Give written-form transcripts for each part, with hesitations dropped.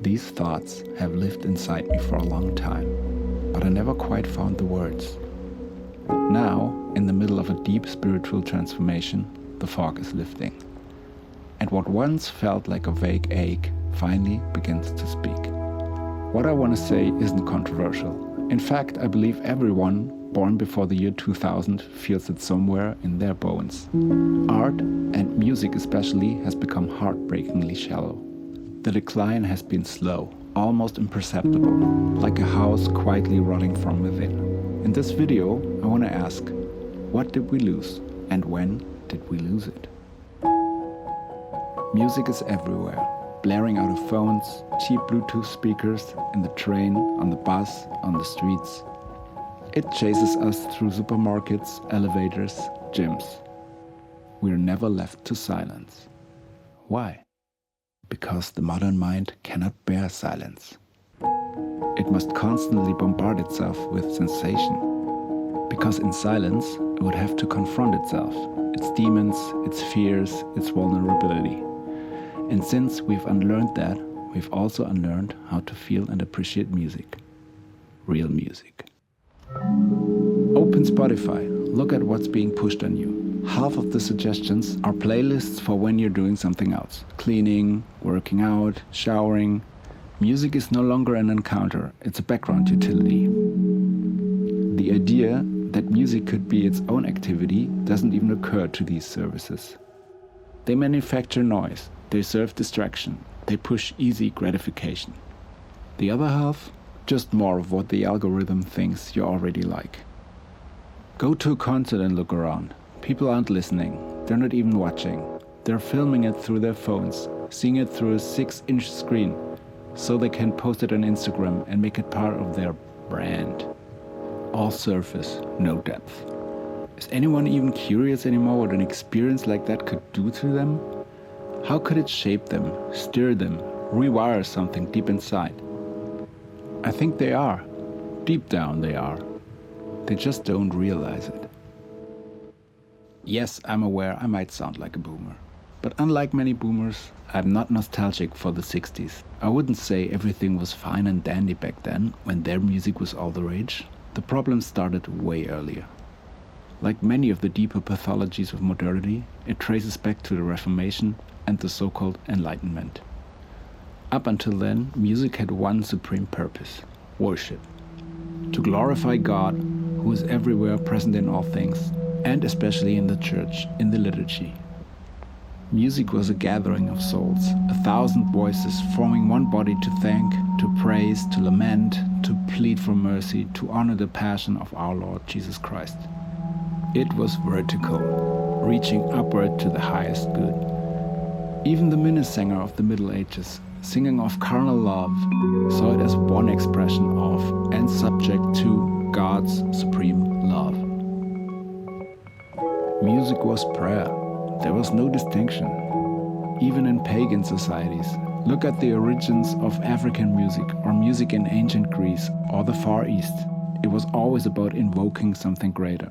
These thoughts have lived inside me for a long time, but I never quite found the words. Now, in the middle of a deep spiritual transformation, the fog is lifting. And what once felt like a vague ache finally begins to speak. What I want to say isn't controversial. In fact, I believe everyone born before the year 2000 feels it somewhere in their bones. Art, and music especially, has become heartbreakingly shallow. The decline has been slow, almost imperceptible, like a house quietly rotting from within. In this video, I want to ask, what did we lose, and when did we lose it? Music is everywhere, blaring out of phones, cheap Bluetooth speakers, in the train, on the bus, on the streets. It chases us through supermarkets, elevators, gyms. We are never left to silence. Why? Because the modern mind cannot bear silence. It must constantly bombard itself with sensation. Because in silence, it would have to confront itself, its demons, its fears, its vulnerability. And since we've unlearned that, we've also unlearned how to feel and appreciate music. Real music. Open Spotify. Look at what's being pushed on you. Half of the suggestions are playlists for when you're doing something else. Cleaning, working out, showering. Music is no longer an encounter, it's a background utility. The idea that music could be its own activity doesn't even occur to these services. They manufacture noise, they serve distraction, they push easy gratification. The other half? Just more of what the algorithm thinks you already like. Go to a concert and look around. People aren't listening, they're not even watching. They're filming it through their phones, seeing it through a 6-inch screen, so they can post it on Instagram and make it part of their brand. All surface, no depth. Is anyone even curious anymore what an experience like that could do to them? How could it shape them, stir them, rewire something deep inside? I think they are. Deep down they are. They just don't realize it. Yes, I'm aware I might sound like a boomer. But unlike many boomers, I'm not nostalgic for the 60s. I wouldn't say everything was fine and dandy back then, when their music was all the rage. The problem started way earlier. Like many of the deeper pathologies of modernity, it traces back to the Reformation and the so-called Enlightenment. Up until then, music had one supreme purpose: worship. To glorify God, who is everywhere present in all things, and especially in the church, in the liturgy. Music was a gathering of souls, 1,000 voices forming one body to thank, to praise, to lament, to plead for mercy, to honor the passion of our Lord Jesus Christ. It was vertical, reaching upward to the highest good. Even the Minnesänger of the Middle Ages, singing of carnal love, saw it as one expression of and subject to God's supreme love. Music was prayer. There was no distinction. Even in pagan societies, look at the origins of African music or music in ancient Greece or the Far East. It was always about invoking something greater.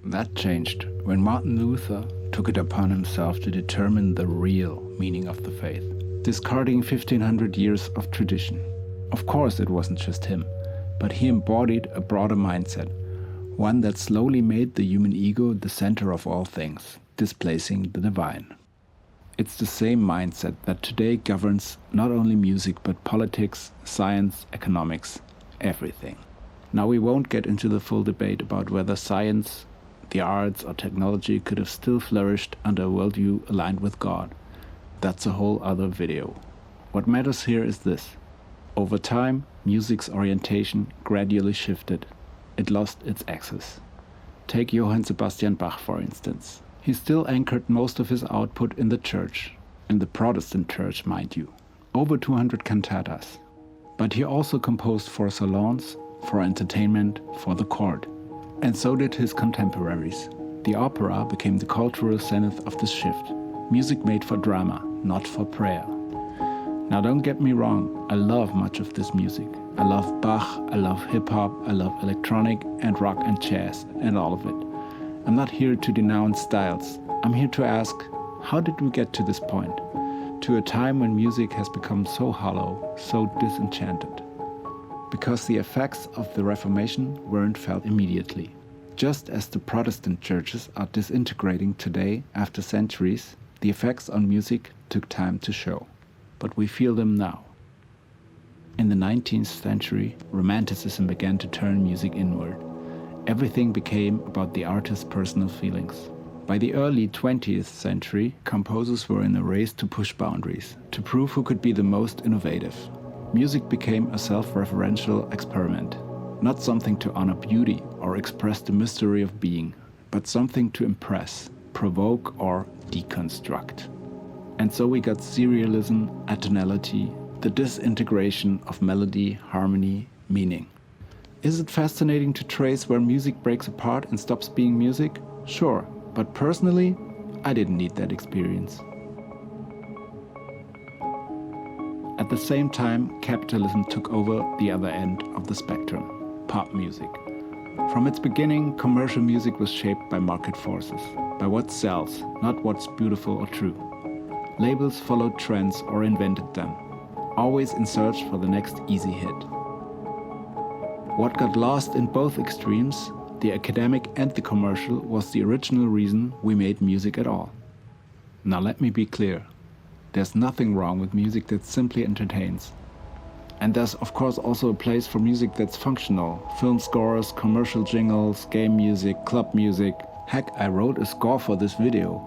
That changed when Martin Luther took it upon himself to determine the real meaning of the faith, discarding 1500 years of tradition. Of course, it wasn't just him, but he embodied a broader mindset, one that slowly made the human ego the center of all things, displacing the divine. It's the same mindset that today governs not only music but politics, science, economics, everything. Now we won't get into the full debate about whether science, the arts or technology could have still flourished under a worldview aligned with God. That's a whole other video. What matters here is this. Over time, music's orientation gradually shifted. It lost its axis. Take Johann Sebastian Bach, for instance. He still anchored most of his output in the church, in the Protestant church, mind you. Over 200 cantatas. But he also composed for salons, for entertainment, for the court. And so did his contemporaries. The opera became the cultural zenith of this shift. Music made for drama, not for prayer. Now don't get me wrong, I love much of this music. I love Bach, I love hip-hop, I love electronic and rock and jazz and all of it. I'm not here to denounce styles. I'm here to ask, how did we get to this point? to a time when music has become so hollow, so disenchanted. Because the effects of the Reformation weren't felt immediately. Just as the Protestant churches are disintegrating today after centuries, the effects on music took time to show. But we feel them now. In the 19th century, Romanticism began to turn music inward. Everything became about the artist's personal feelings. By the early 20th century, composers were in a race to push boundaries, to prove who could be the most innovative. Music became a self-referential experiment, not something to honor beauty or express the mystery of being, but something to impress, provoke, or deconstruct. And so we got serialism, atonality, the disintegration of melody, harmony, meaning. Is it fascinating to trace where music breaks apart and stops being music? Sure, but personally, I didn't need that experience. At the same time, capitalism took over the other end of the spectrum, pop music. From its beginning, commercial music was shaped by market forces, by what sells, not what's beautiful or true. Labels followed trends or invented them, always in search for the next easy hit. What got lost in both extremes, the academic and the commercial, was the original reason we made music at all. Now let me be clear. There's nothing wrong with music that simply entertains. And there's of course also a place for music that's functional. Film scores, commercial jingles, game music, club music. Heck, I wrote a score for this video.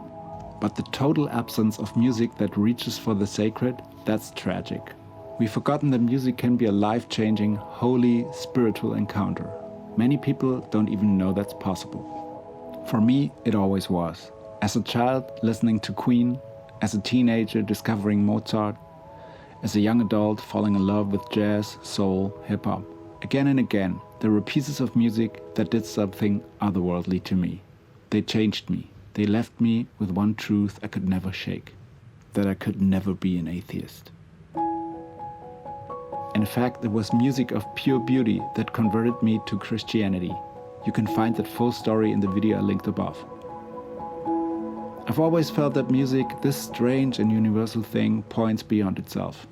But the total absence of music that reaches for the sacred, that's tragic. We've forgotten that music can be a life-changing, holy, spiritual encounter. Many people don't even know that's possible. For me, it always was. As a child, listening to Queen. As a teenager, discovering Mozart. As a young adult, falling in love with jazz, soul, hip-hop. Again and again, there were pieces of music that did something otherworldly to me. They changed me. They left me with one truth I could never shake. That I could never be an atheist. In fact, it was music of pure beauty that converted me to Christianity. You can find that full story in the video I linked above. I've always felt that music, this strange and universal thing, points beyond itself.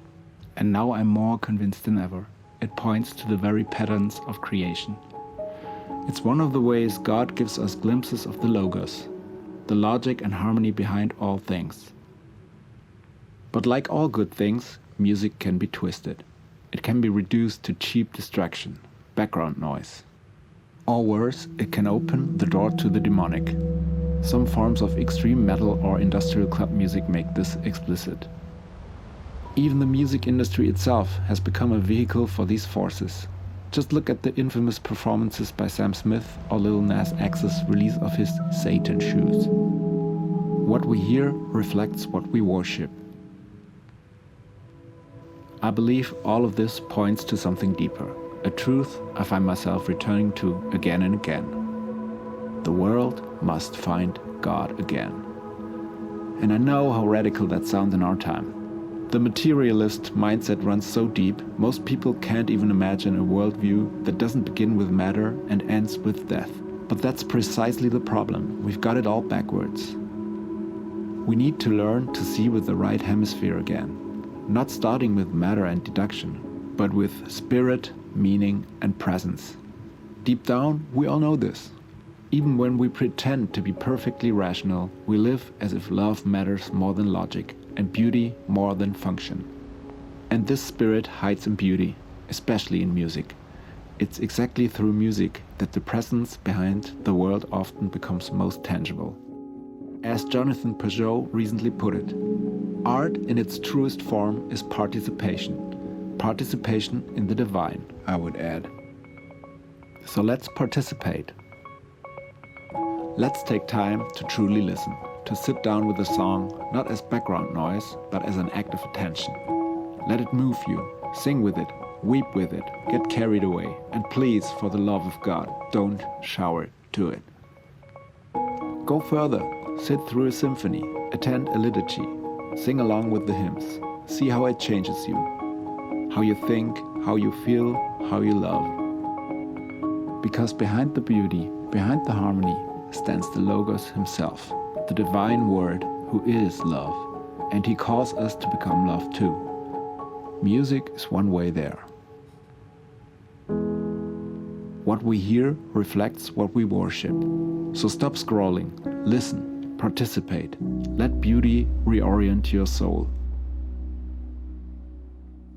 And now I'm more convinced than ever. It points to the very patterns of creation. It's one of the ways God gives us glimpses of the Logos, the logic and harmony behind all things. But like all good things, music can be twisted. It can be reduced to cheap distraction, background noise. Or worse, it can open the door to the demonic. Some forms of extreme metal or industrial club music make this explicit. Even the music industry itself has become a vehicle for these forces. Just look at the infamous performances by Sam Smith or Lil Nas X's release of his Satan Shoes. What we hear reflects what we worship. I believe all of this points to something deeper, a truth I find myself returning to again and again. The world must find God again. And I know how radical that sounds in our time. The materialist mindset runs so deep, most people can't even imagine a worldview that doesn't begin with matter and ends with death. But that's precisely the problem. We've got it all backwards. We need to learn to see with the right hemisphere again. Not starting with matter and deduction, but with spirit, meaning, and presence. Deep down, we all know this. Even when we pretend to be perfectly rational, we live as if love matters more than logic, and beauty more than function. And this spirit hides in beauty, especially in music. It's exactly through music that the presence behind the world often becomes most tangible. As Jonathan Peugeot recently put it, art in its truest form is participation. Participation in the divine, I would add. So let's participate. Let's take time to truly listen, to sit down with a song, not as background noise, but as an act of attention. Let it move you, sing with it, weep with it, get carried away, and please, for the love of God, don't shower to it. Go further, sit through a symphony, attend a liturgy, sing along with the hymns, see how it changes you, how you think, how you feel, how you love. Because behind the beauty, behind the harmony, stands the Logos himself, the divine word who is love. and He calls us to become love too. Music is one way there. What we hear reflects what we worship. So stop scrolling, listen, participate. Let beauty reorient your soul.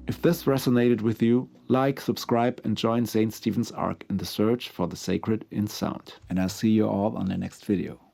If this resonated with you, like, subscribe and join St. Stephen's Ark in the search for the sacred in sound. And I'll see you all on the next video.